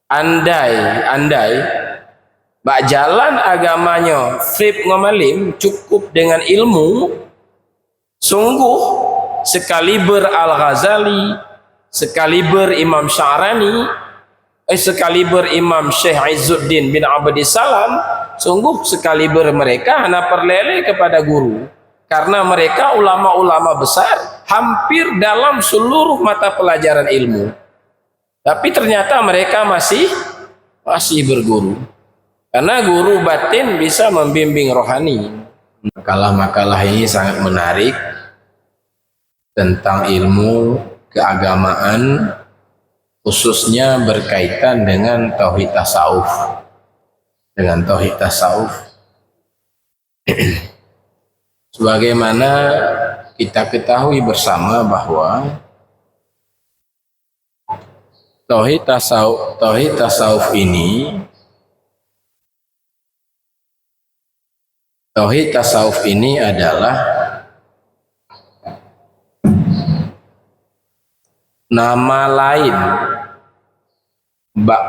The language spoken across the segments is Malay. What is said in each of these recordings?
andai bak jalan agamanya fib ngomalim cukup dengan ilmu, sungguh sekaliber Al-Ghazali, sekaliber Imam Sya'rani, sekaliber Imam Syekh Izzuddin bin Abdissalam, sungguh sekaliber mereka hanya perlele kepada guru, karena mereka ulama-ulama besar hampir dalam seluruh mata pelajaran ilmu, tapi ternyata mereka masih berguru, karena guru batin bisa membimbing rohani. Makalah-makalah ini sangat menarik tentang ilmu keagamaan, khususnya berkaitan dengan tauhid tasawuf. Sebagaimana kita ketahui bersama bahwa tauhid tasawuf ini adalah nama lain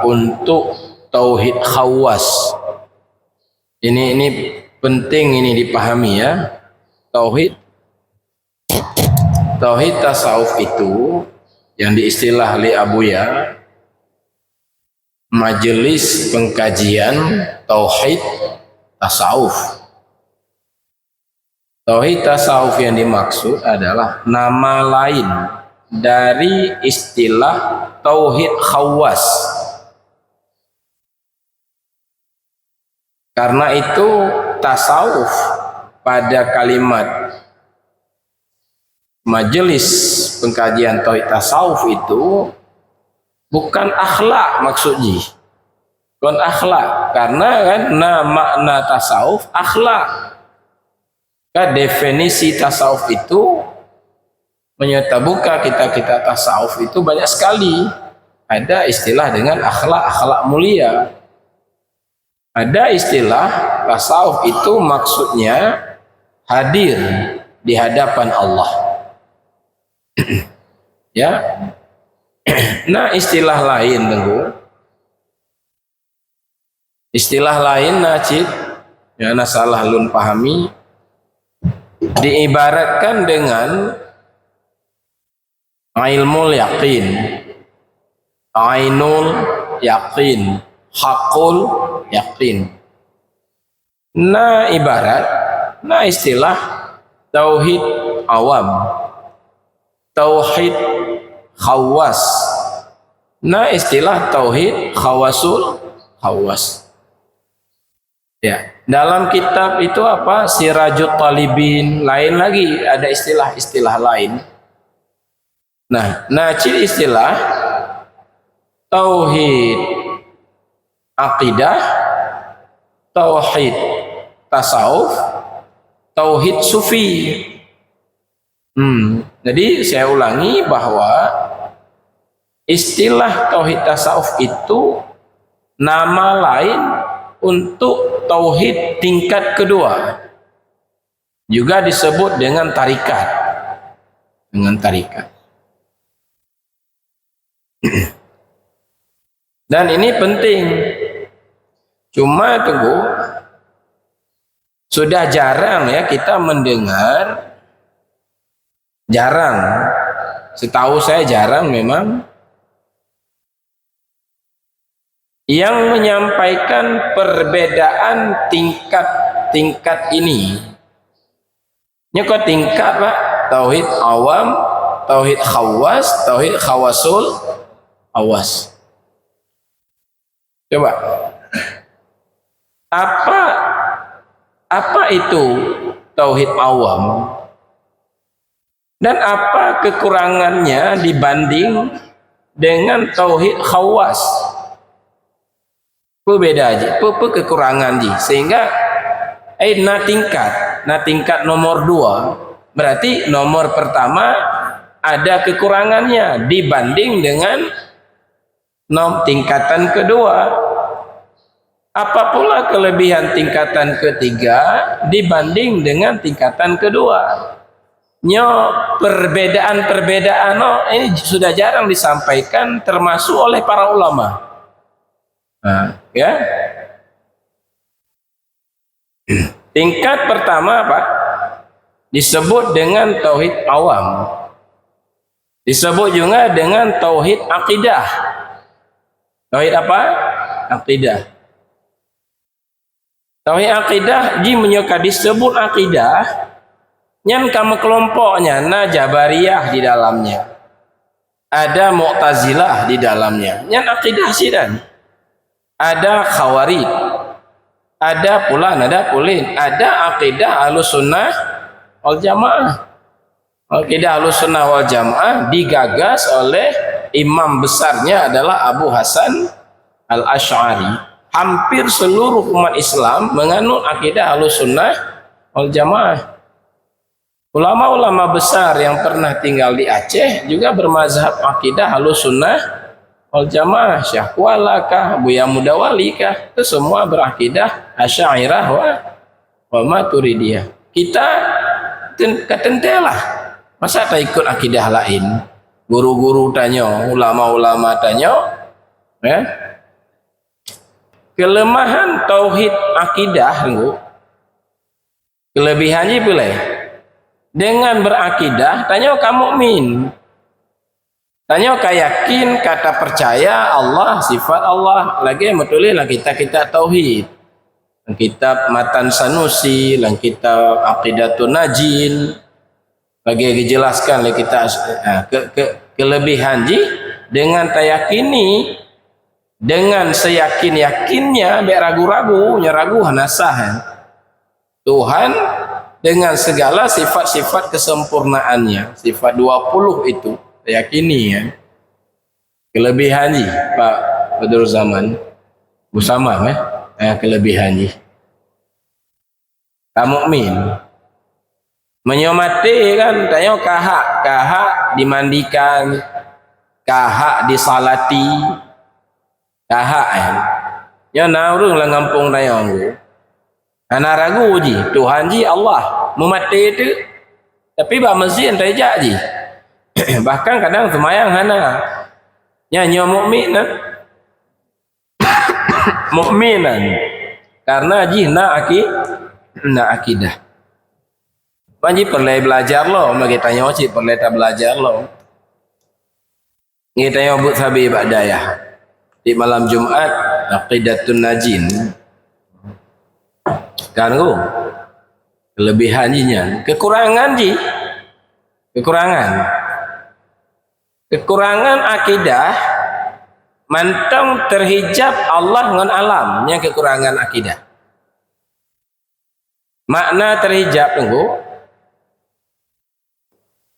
untuk tauhid khawas. Ini penting, ini dipahami ya. Tauhid tasawuf itu yang diistilah oleh Abuya majelis pengkajian tauhid tasawuf. Tauhid tasawuf yang dimaksud adalah nama lain dari istilah tauhid khawas. Karena itu tasawuf pada kalimat majelis pengkajian tauhid tasawuf itu bukan akhlak maksudnya. Bukan akhlak, karena kan makna tasawuf akhlak. Kan definisi tasawuf itu menyatabuka kita tasawuf itu banyak sekali. Ada istilah dengan akhlak mulia. Ada istilah tasawuf itu maksudnya hadir di hadapan Allah. Ya. Nah, istilah lain Cid, ya salah lun pahami, diibaratkan dengan ilmul yakin, ainul yakin, hakul yakin. Istilah tauhid awam, tauhid khawas. Istilah tauhid khawas. Ya, dalam kitab itu apa? Sirajut Talibin, lain lagi ada istilah lain. Ciri istilah tauhid akidah, tauhid tasawuf, tauhid sufi. Jadi saya ulangi bahwa istilah tauhid tasawuf itu nama lain untuk tauhid tingkat kedua, juga disebut dengan tarikat. Dan ini penting. Cuma sudah jarang ya kita mendengar, setahu saya jarang memang yang menyampaikan perbedaan tingkat ini. Kok tingkat Pak? Tauhid awam, tauhid khawas, tauhid khawasul awas. Coba. Apa itu tauhid awam? Dan apa kekurangannya dibanding dengan tauhid khawas? Beda aja, kekurangan ji, sehingga tingkat nomor 2 berarti nomor pertama ada kekurangannya dibanding dengan tingkatan kedua. Apa pula kelebihan tingkatan ketiga dibanding dengan tingkatan kedua? Perbedaan ini sudah jarang disampaikan termasuk oleh para ulama. Ya. Tingkat pertama apa? Disebut dengan tauhid awam. Disebut juga dengan tauhid akidah. Tauhid apa? Akidah. Tauhid akidah ji menyuka disebut akidah nyan kamu kelompoknya na Jabariyah di dalamnya. Ada Mu'tazilah di dalamnya. Nyan akidah sidan. Ada Khawarij. Ada pula nada pulin. Ada akidah Ahlussunnah wal Jamaah. Akidah Ahlussunnah wal Jamaah digagas oleh imam besarnya adalah Abu Hasan Al-Asy'ari. Hampir seluruh umat Islam menganut akidah Ahlussunnah wal Jamaah. Ulama-ulama besar yang pernah tinggal di Aceh juga bermazhab akidah Ahlussunnah wal Jamaah. Syekh Kuala kah, Buya Mudawali kah, itu semua berakidah Asy'ariyah wa Maturidiyah. Kita ketentelah, masa tak ikut akidah lain? Guru-guru tanya, ulama-ulama tanya, ya. Kelemahan tauhid akidah, kelebihannya boleh. Dengan berakidah, tanya kamu mukmin. Tanya kau yakin kata percaya Allah, sifat Allah. Lagi betulnya kita tauhid. Kitab Matan Sanusi, kitab Aqidatun Najin. Bagi dijelaskan kita kelebihan ji dengan tayakini, dengan seyakin-yakinnya, be ragu-ragu, nyeragu hanasah. Tuhan dengan segala sifat-sifat kesempurnaannya, sifat 20 itu yakini ya. Kelebihan ni Pak Badrul Zaman Busama kelebihan ni kamu mukmin menyomati kan tanya kahak dimandikan, kahak disalati, kahak kan nya naurung lah ngampung tanya aku ana ragu ji Tuhan ji Allah memati itu tapi ba masjid tajak ji bahkan kadang semayang hana nyanyi mukminan mukminan karena ji na akidah panji perlu belajar lo bagi tanya oci perlu tak belajar lo kita nyobut sabi badayah di malam Jumat Aqidatun Najin kan kelebihan jinya kekurangan akidah mantang terhijab Allah dengan alam yang kekurangan akidah. Makna terhijab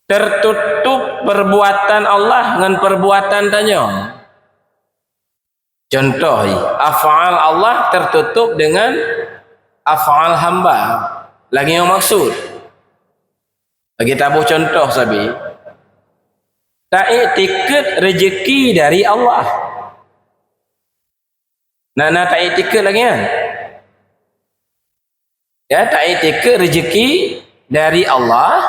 tertutup perbuatan Allah dengan perbuatan tanya. Contoh af'al Allah tertutup dengan af'al hamba. Lagi yang maksud lagi tabuh contoh sabi tak iktikad rezeki dari Allah. Nana tak iktikad lagi kan? Ya, tak iktikad rezeki dari Allah,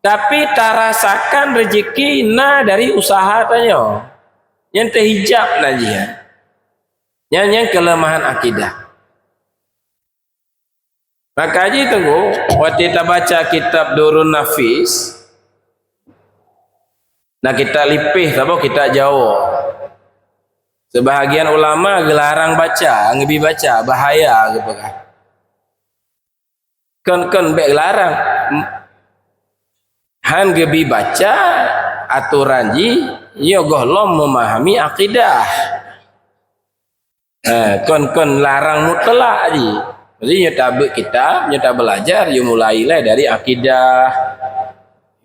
tapi tak rasakan rezeki dari usaha tanya. Yang terhijab najian. Yang kelemahan akidah. Maka aja tunggu, waktu kita baca kitab Durun Nafis, nah kita lipih, tapi kita jauh. Sebahagian ulama gelarang baca, ngebi baca, bahaya gitu kan. Kan baik larang. Han gebi baca aturan ji, yo gohlom memahami akidah. Kon larang mutlak ji. Jadi nyata kitab, nyata belajar, yo mulailah dari akidah,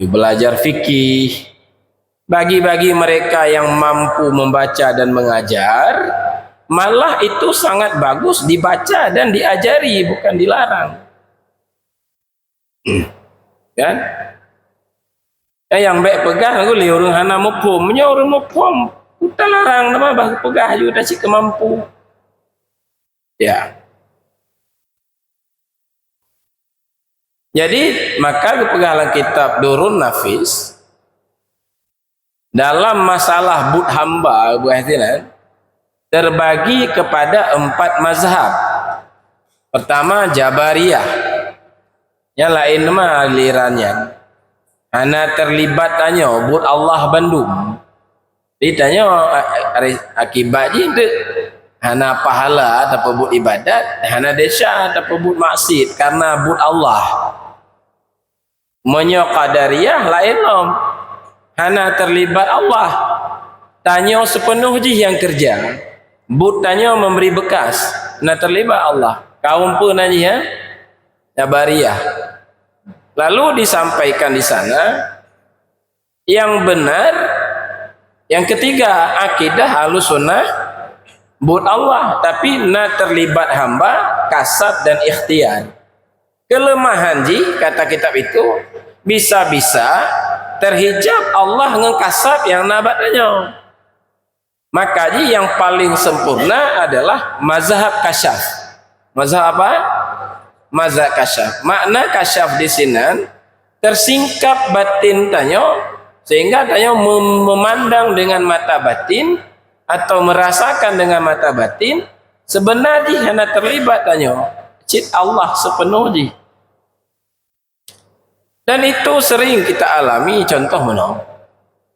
yo belajar fikih. Bagi mereka yang mampu membaca dan mengajar, malah itu sangat bagus dibaca dan diajari, bukan dilarang. Kan? Yang baik pegang aku liurung hana mupum, orang mupum, kita larang nama bah pegah juga si kemampu. Ya. Jadi maka pegahlah kitab Durun Nafis. Dalam masalah but hamba buah tinan terbagi kepada 4 mazhab. Pertama Jabariyah, yang lain mah alirannya hana terlibat tanya but Allah Bandung ditanya akibat je hana pahala atau but ibadat, hana desa atau but maksiat karena but Allah. Menyo Qadariyah lain nom, hana terlibat Allah, tanya sepenuh je yang kerja, but tanya memberi bekas, hana terlibat Allah. Kaum pun aja ya Jabariyah. Lalu disampaikan di sana yang benar, yang ketiga akidah Ahlussunnah but Allah, tapi na terlibat hamba kasab dan ikhtiar. Kelemahan ji kata kitab itu bisa-bisa terhijab Allah ngekasab yang nabatnya. Maka ji yang paling sempurna adalah mazhab kasyaf. Mazhab apa? Mazhab kasyaf. Makna kasyaf di sini tersingkap batin tanya, sehingga tanya memandang dengan mata batin atau merasakan dengan mata batin sebenarnya hanya terlibat tanya cit Allah sepenuhnya. Dan itu sering kita alami. Contoh mana?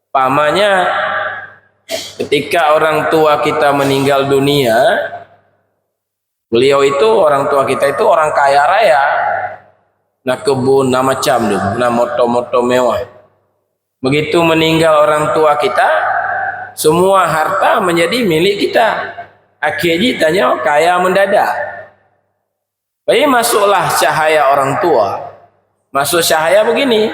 Pamanya ketika orang tua kita meninggal dunia, beliau itu, orang tua kita itu orang kaya raya, nak kebun, nak macam tu, nak moto-moto mewah. Begitu meninggal orang tua kita, semua harta menjadi milik kita. Akhirnya tanya kaya mendadak. Baik, masuklah cahaya orang tua. Masuk cahaya begini,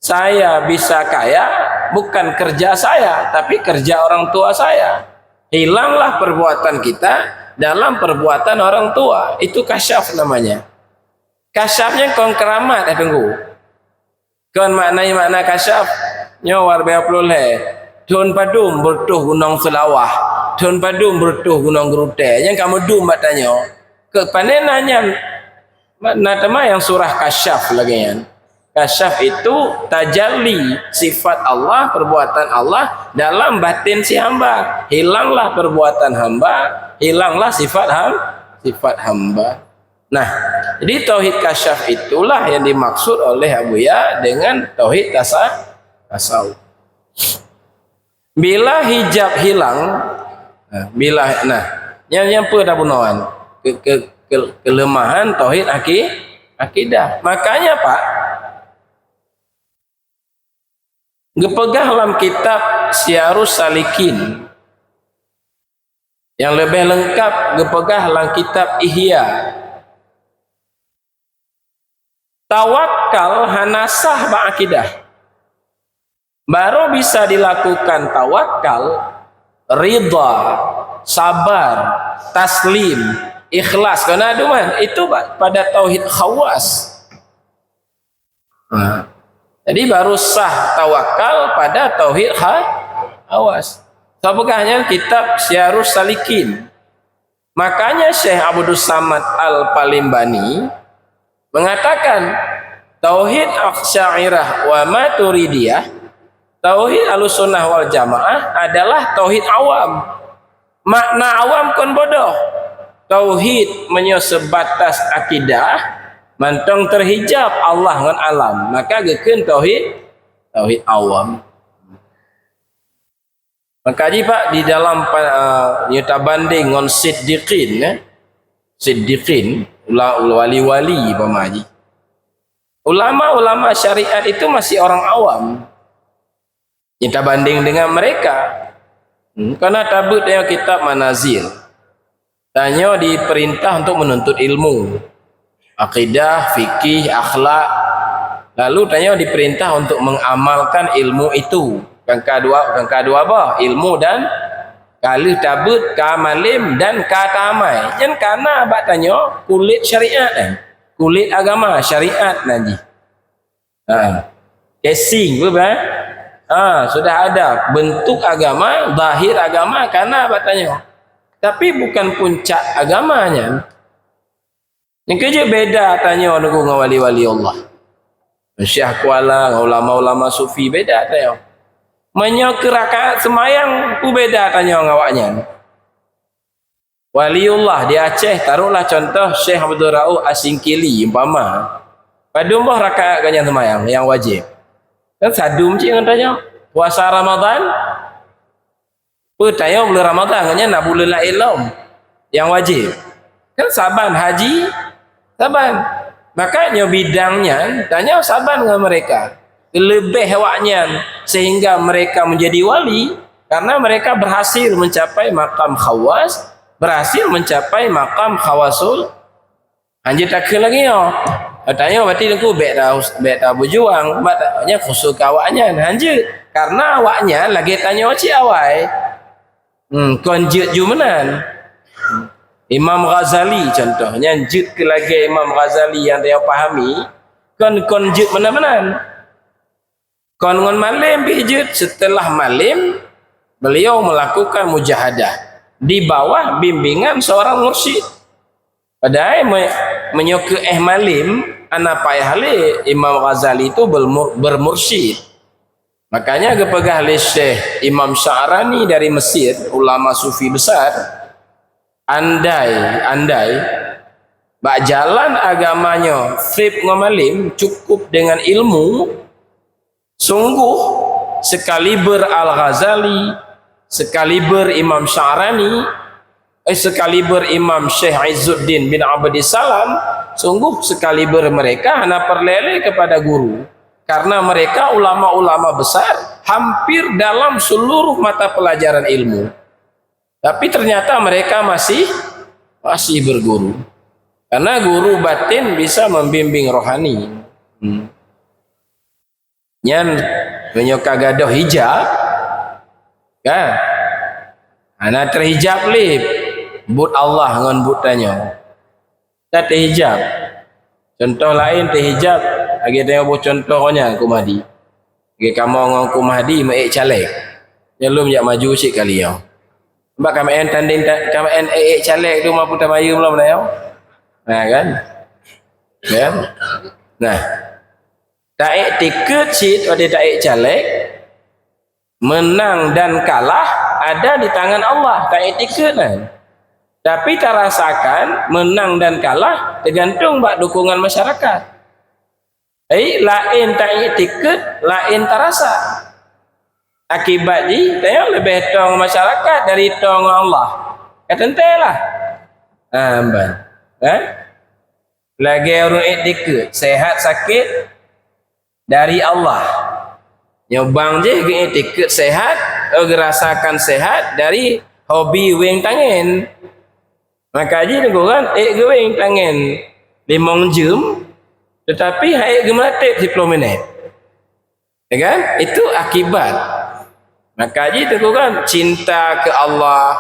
saya bisa kaya bukan kerja saya, tapi kerja orang tua saya. Hilanglah perbuatan kita dalam perbuatan orang tua. Itu kasyaf namanya. Kasyafnya kon keramat tunggu. Kon makna kasyaf nyawar beapulole. Don padum bertuh gunung Selawah. Don padum bertuh gunung Gerute. Yang kamu dum batanya. Ke panenanya nama yang surah kasyaf lagi kan. Kasyaf itu tajalli sifat Allah, perbuatan Allah dalam batin si hamba. Hilanglah perbuatan hamba, hilanglah sifat hamba. Nah, jadi tauhid kasyaf itulah yang dimaksud oleh Abuya dengan tauhid tasawuf. Bila hijab hilang, yang dah bunawan kelemahan tauhid akidah. Makanya Pak, gepegah dalam kitab Syiarus Salikin yang lebih lengkap, gepegah dalam kitab Ihya. Tawakal hanasah ba'akidah. Baru bisa dilakukan tawakal, ridha, sabar, taslim, ikhlas. Karena aduman itu pada tauhid khawas. Jadi baru sah tawakal pada tauhid khawas. Sebagainya kitab Syiarus Salikin. Makanya Syekh Abdul Samad Al-Palimbani mengatakan tauhid Asy'ariyah wa Maturidiyah, tauhid Ahlussunnah wal Jamaah adalah tauhid awam. Makna awam kon bodoh. Tauhid menyebatas akidah, mantong terhijab Allah dengan alam. Maka gekeun tauhid awam. Maka Pak di dalam nyata banding ngon siddiqin, siddiqin wali-wali pemaji. Ulama-ulama syariat itu masih orang awam. Kita banding dengan mereka. Karena tabut yang kitab Manazil. Tanya diperintah untuk menuntut ilmu. Akidah, fikih, akhlak. Lalu tanya diperintah untuk mengamalkan ilmu itu. Yang kedua apa? Ilmu dan kali tabut, kamalim dan katamai. Yang karena abak tanya kulit syariat, kulit agama syariat nanti. Casing betul. Sudah ada bentuk agama, zahir agama karena abak tanya. Tapi bukan puncak agamanya. Yang kerja beda tanya dengan wali-wali Allah. Syekh Kuala, ulama-ulama sufi beda tanya. Menyo ke rakaat semayang ku beda tanya ngawaknya. Waliullah di Aceh, taruhlah contoh Syekh Abdul Rauf Asingkili umpama. Pada umpah rakaat ganjang semayang yang wajib. Kan sadum cik tanya. Puasa Ramadan. Tanya bulan Ramadan kan nak bulan lain yang wajib. Kan saban haji, saban. Makanya bidangnya tanya saban dengan mereka. Lebih awaknya sehingga mereka menjadi wali karena mereka berhasil mencapai makam khawas, berhasil mencapai makam khawasul. Anjir tak lagi yo. Tanya berarti aku bet dah berjuang, maknanya khusus awaknya anjir karena awaknya lagi tanya cik awai. Konjet jumenan. Imam Ghazali contohnya jut ke lagi Imam Ghazali yang dia pahami kon jut mana-mana. Kon ngon malim bijut setelah malim beliau melakukan mujahadah di bawah bimbingan seorang mursyid. Padahal menyoke malim anak payah le Imam Ghazali itu bermursyid. Makanya kepegah oleh Syekh Imam Sya'rani dari Mesir, ulama sufi besar. Andai bak jalan agamanya Fib ngomalim cukup dengan ilmu, sungguh sekaliber Al-Ghazali, sekaliber Imam Sya'rani, sekaliber Imam Syekh Izzuddin bin Abdissalam, sungguh sekaliber mereka hanya perlele kepada guru karena mereka ulama-ulama besar hampir dalam seluruh mata pelajaran ilmu. Tapi ternyata mereka masih berguru. Karena guru batin bisa membimbing rohani. Nyan menyoka gadoh hijab. Kan? Anak terhijab lip. But Allah ngon but tanya. Tak terhijab. Contoh lain terhijab. Lagi tengok contohnya Kumadi. Lagi kamu ngon Kumadi maik caleg. Belum jak maju sikit kali ya. Sebab kami tanding kami caleg tu mampu tamayu belum dah. Nah kan? Kan? Nah. Taik tiket sit pada taik caleg menang dan kalah ada di tangan Allah. Taik tiket kan. Tapi tak rasakan menang dan kalah tergantung bak dukungan masyarakat. Lain taik tiket, lain terasa. Akibat ni tengok lebih tong masyarakat dari tong Allah. Tentulah. Amban. Lagi orang etika sehat sakit dari Allah. Nyobang je ke etika sehat, rasakan sehat dari hobi wing tangan. Maka je nego kan wing tangan 5 jam tetapi hai gemelatip 10 minit. Ya kan? Itu akibat. Maka itu kan cinta ke Allah,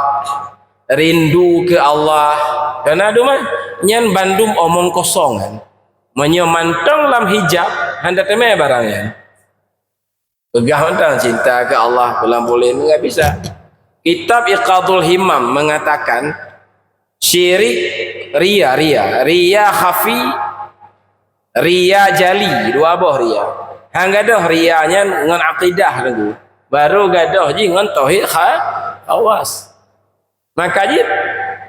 rindu ke Allah. Karena duma nyan bandum omong kosong kan. Menyemantang dalam hijab hendak temai barangnya. Pegah mentang cinta ke Allah boleh enggak bisa. Kitab Iqadul Himam mengatakan syirik ria khafi, ria jali, dua buah ria. Hang gadoh rianya dengan akidah nunggu. Baru gadoh je dengan tauhid khawas. Makanya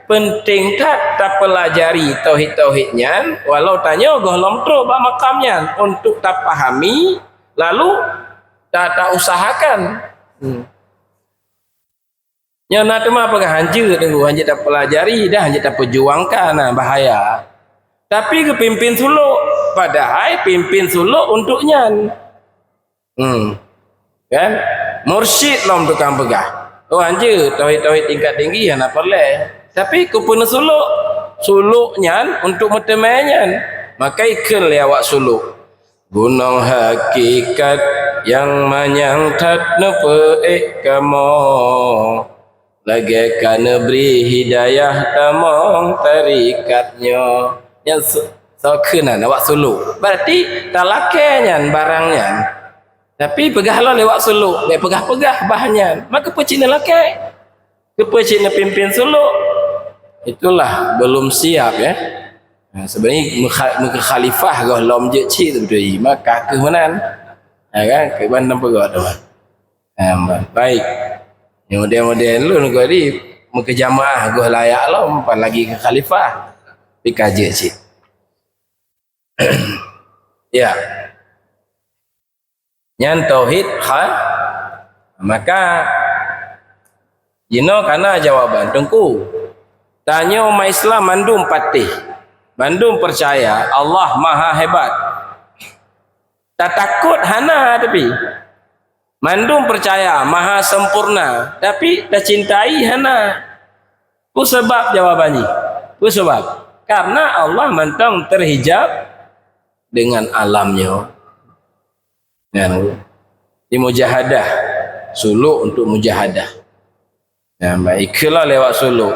penting tak pelajari tauhid-tauhidnya walau tanya golong tro bak makamnya untuk tak pahami lalu tak usahakan. Nya nak tu mah pegah hanjir tunggu hanjir tak pelajari dah hanjir tak perjuangkan bahaya. Tapi ke pimpin suluk padahal pimpin suluk untuknya. Kan? Mursyid lom tukang pegah. Oh anjir tauhid tingkat tinggi yang nak perleh. Tapi kupuna suluknya untuk metemanya. Maka ikal ya awak suluk. Gunung hakikat yang menyangtat nepeik kamu. Lagi kana beri hidayah tamong tarikatnya. Yang sokenan awak suluk. Berarti talakenya barangnya. Tapi pegahlah lewat suluk, dia pegah-pegah bahannya. Maka pecina laki, kepecina pimpin suluk. Itulah belum siap ya. Sebenarnya muka khalifah gah lom je cik tu betul. Maka ke mana? Kan ke bandar pegah tu. Baik. Yang model-model lu nak di muka jamaah gua layak lah umpan lagi ke khalifah dikaji cik. Ya. Nyan tauhid maka karena jawaban tengku tanya umat Islam mandum patih mandum percaya Allah maha hebat tak takut hana tapi mandum percaya maha sempurna tapi tak cintai hana ku sebab jawabannya ku sebab karena Allah mentang terhijab dengan alamnya di mujahadah suluk untuk mujahadah baiklah lewat suluk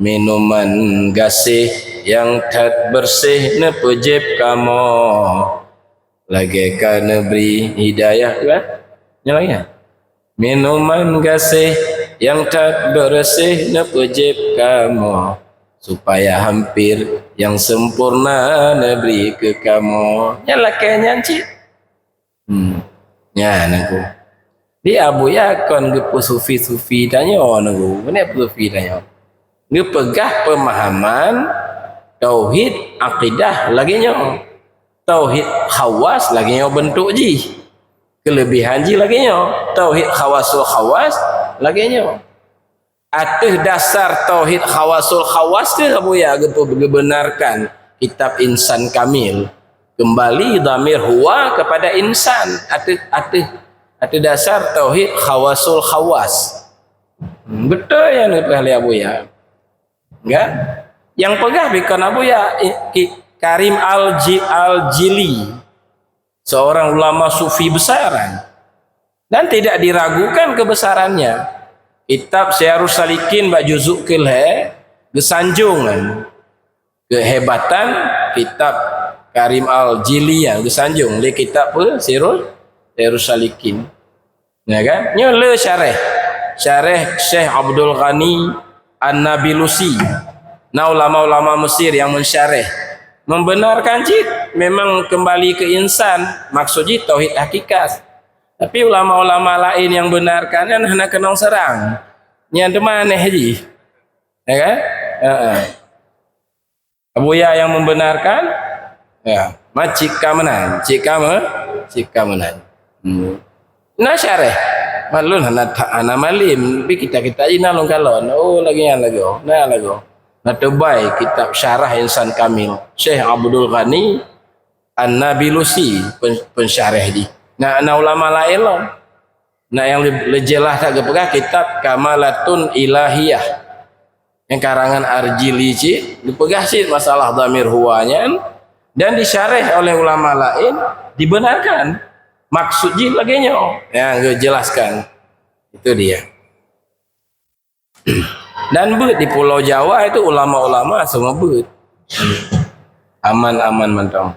minuman gasih yang tak bersih nepejib kamu lagi kan beri hidayah kan nyalanya minuman gasih yang tak bersih nepejib kamu supaya hampir yang sempurna neberi ke kamu nyalakannya cik nangku di abu ya kon gepu sufi tanya nangku mana sufi tanya ngepegah pemahaman tauhid akidah lagi nyo tauhid khawas lagi nyo bentuk ji kelebihan ji lagi nyo tauhid khawasul khawas lagi nyo ateh dasar tauhid khawasul khawas tu abu ya gepu benarkan kitab insan kamil kembali dhamir huwa kepada insan ada dasar tauhid khawasul khawas betul yang dipahami abu ya enggak yang pegah bikin abu ya Karim al-Jili seorang ulama sufi besaran dan tidak diragukan kebesarannya kitab Syiarus Salikin bak juzuk kelhe gesanjungan kehebatan kitab Karim al-Jili yang disanjung di kitab Syiarus Salikin ya kan nyole syarah Syekh Abdul Ghani An-Nabilusi nah ulama-ulama Mesir yang mensyarah membenarkan cik memang kembali ke insan maksudnya tauhid hakikat tapi ulama-ulama lain yang benarkan kan hendak kenong serang yang demane haji ya kan Abu Ya yang membenarkan ya macika menan cika menan nah syarah malun ana malim bi kita ina long kalon lagi nah terbaik kitab syarah insan kamil Syekh Abdul Ghani An-Nabilusi pensyarah di nah ulama lain loh nah yang lejelah tak gepegah kitab Kamalatun Ilahiyah yang karangan Arjili cik dipegah sih masalah dhamir huwanya dan disyarah oleh ulama lain dibenarkan maksudnya lagi yang jelaskan itu dia dan di Pulau Jawa itu ulama-ulama semua aman mentong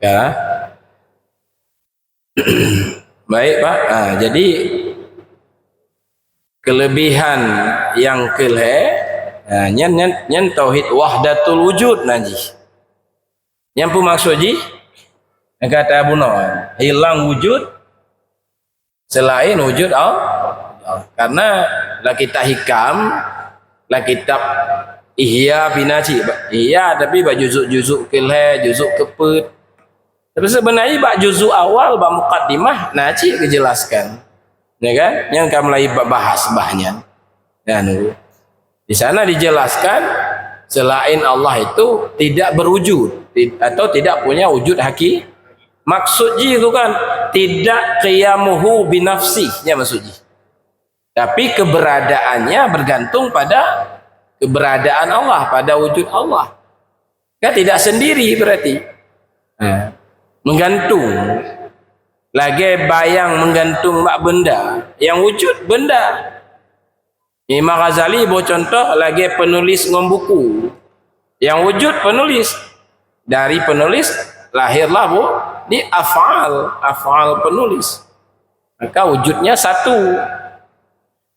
ya baik Pak jadi kelebihan yang nyen tauhid wahdatul wujud nanti yang pun maksudnya kata Abu Nawan hilang wujud selain wujud Allah karena lah kita hikam lah kitab ihya binaci iya tapi bak juzuk kelhe juzuk keput tapi sebenarnya bak juzuk awal bak mukaddimah naci kejelaskan ya kan yang kamu lagi bahas bahnya ya di sana dijelaskan selain Allah itu tidak berwujud atau tidak punya wujud hakiki maksudnya itu kan tidak qiyamuhu binafsihnya maksudnya tapi keberadaannya bergantung pada keberadaan Allah pada wujud Allah kan tidak sendiri berarti menggantung lagi bayang menggantung mak benda yang wujud benda Imam Ghazali bawa contoh lagi penulis ngombuku yang wujud penulis dari penulis lahirlah bu di afal penulis maka wujudnya satu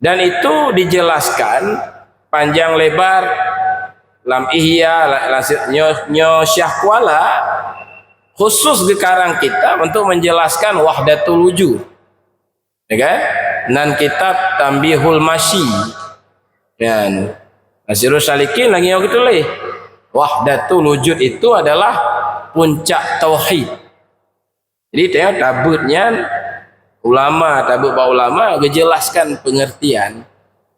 dan itu dijelaskan panjang lebar lam ihya nyo syahkuala khusus di karang kita untuk menjelaskan wahdatul wujud ya kan dan kitab Tambihul Masyi Kan Nasirus Salikin lagi yang gitu leh. Wahdatul wujud itu adalah puncak tauhid. Jadi tengok tabutnya ulama, tabut para ulama menjelaskan pengertian.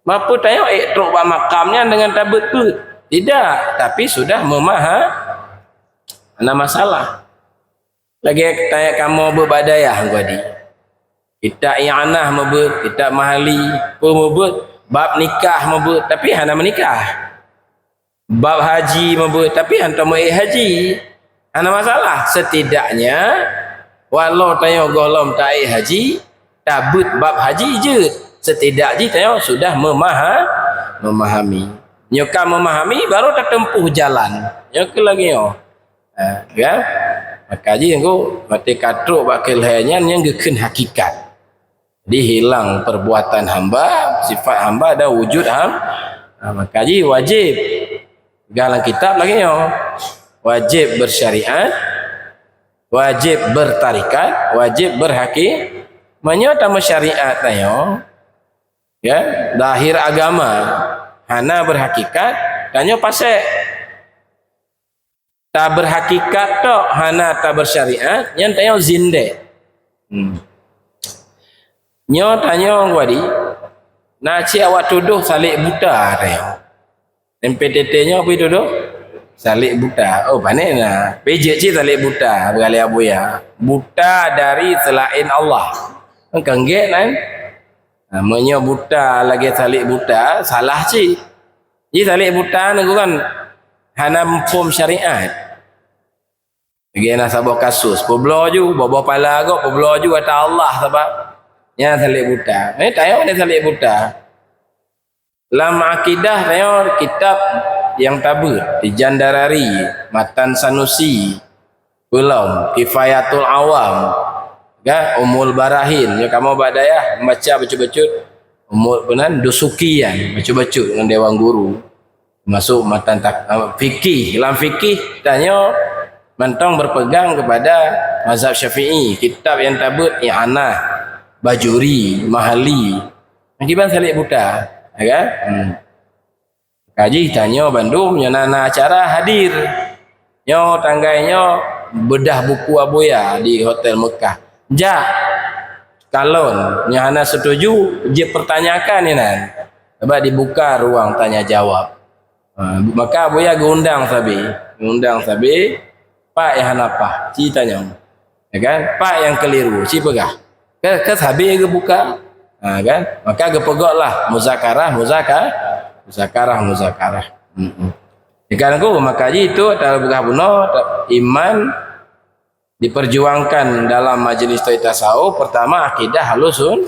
Apa tengok truk makamnya dengan tabut tu? Tidak, tapi sudah memahami ada masalah. Lagi tanya kamu berbadayah gadi. Kita i'anah mebut, kita mahali, pemebut, bab nikah mebut, tapi hana menikah. Bab haji mebut, tapi hana haji. Hana masalah. Setidaknya walau tanya golom tak haji, tabut bab haji je. Setidaknya tanya sudah memahami. Nyoka memahami baru tertempuh jalan. Nyoka lagi yo. Ya. Maka ji engko mati katruk bakil hanya yang geken hakikat. Dihilang perbuatan hamba, sifat hamba ada wujud maka ji wajib dalam kitab lagi yo. Wajib bersyariat, wajib bertarikat, wajib berhakim. Menyata syariat tayo. Ya, lahir agama hana berhakikat tanyo pasek. Tak berhakikat tok hana tak bersyariat yang tayo zinde. Nyo tanyo wadi naci awak tuduh salik buta tayo. MPTT-nya apa tuduh? Salik buta. Oh panena. PJ salik buta bergali abuya. Buta dari selain Allah. Kangge kan? Namanya buta lagi salik buta salah ci. Ji salik buta nunggu kan hana mfum syariat. Lagi nasabah kasus, poblo ju, bawa pala agak, poblo ju kata Allah sebab nya salik buta. Tayo ada salik buta. Dalam akidah tayo kitab yang tabut di Jandarari, Matan Sanusi, Pulau Kifayatul Awam, ya Umul Barahin. Ya kamu badayah membaca baca-baca Umul benan Dusukian, baca-baca dengan dewan guru. Masuk matan fikih, dalam fikih tanya mentong berpegang kepada mazhab Syafi'i, kitab yang tabut i'anah, bajuri, mahali. Akibat salik buta, ya kan? Kaji tanya Bandung nana acara hadir. Nyo tanggainya bedah buku aboya di Hotel Mekah. Ja kalon nyana setuju je pertanyakan ni nan. Sebab dibuka ruang tanya jawab. Maka aboya ngundang sabi. Pak yang apa? Si tanya. Ya kan? Pak yang keliru, si pegah. Ke sabi ke buka. Kan? Maka gepegoklah muzakarah. Jika aku maka itu adalah buka buno iman diperjuangkan dalam majelis tasawuf. Pertama akidah halusun.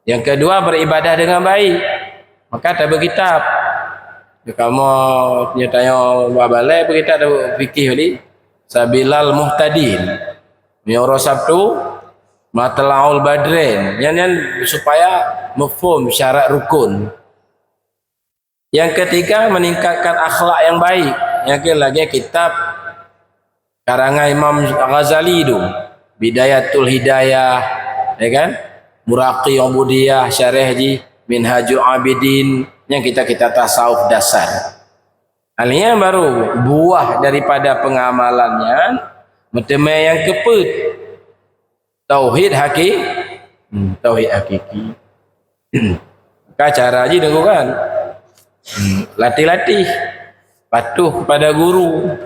Yang kedua beribadah dengan baik. Maka ada kitab. Kamu nyatanya babalai kita ada fikih ni. Sabilal Muhtadin Mioro Sabtu Matlaul Badrin yang supaya mafhum syarat rukun. Yang ketiga meningkatkan akhlak yang baik. Yang lagi kitab karangan Imam Ghazali itu Bidayatul Hidayah, ya kan? Muraqi Ubudiyah, Syarih di Minhajul Abidin yang kita tasawuf dasar. Halnya baru buah daripada pengamalannya meteme yang keput tauhid hakiki. Maka cara aja dengar kan latih patuh kepada guru.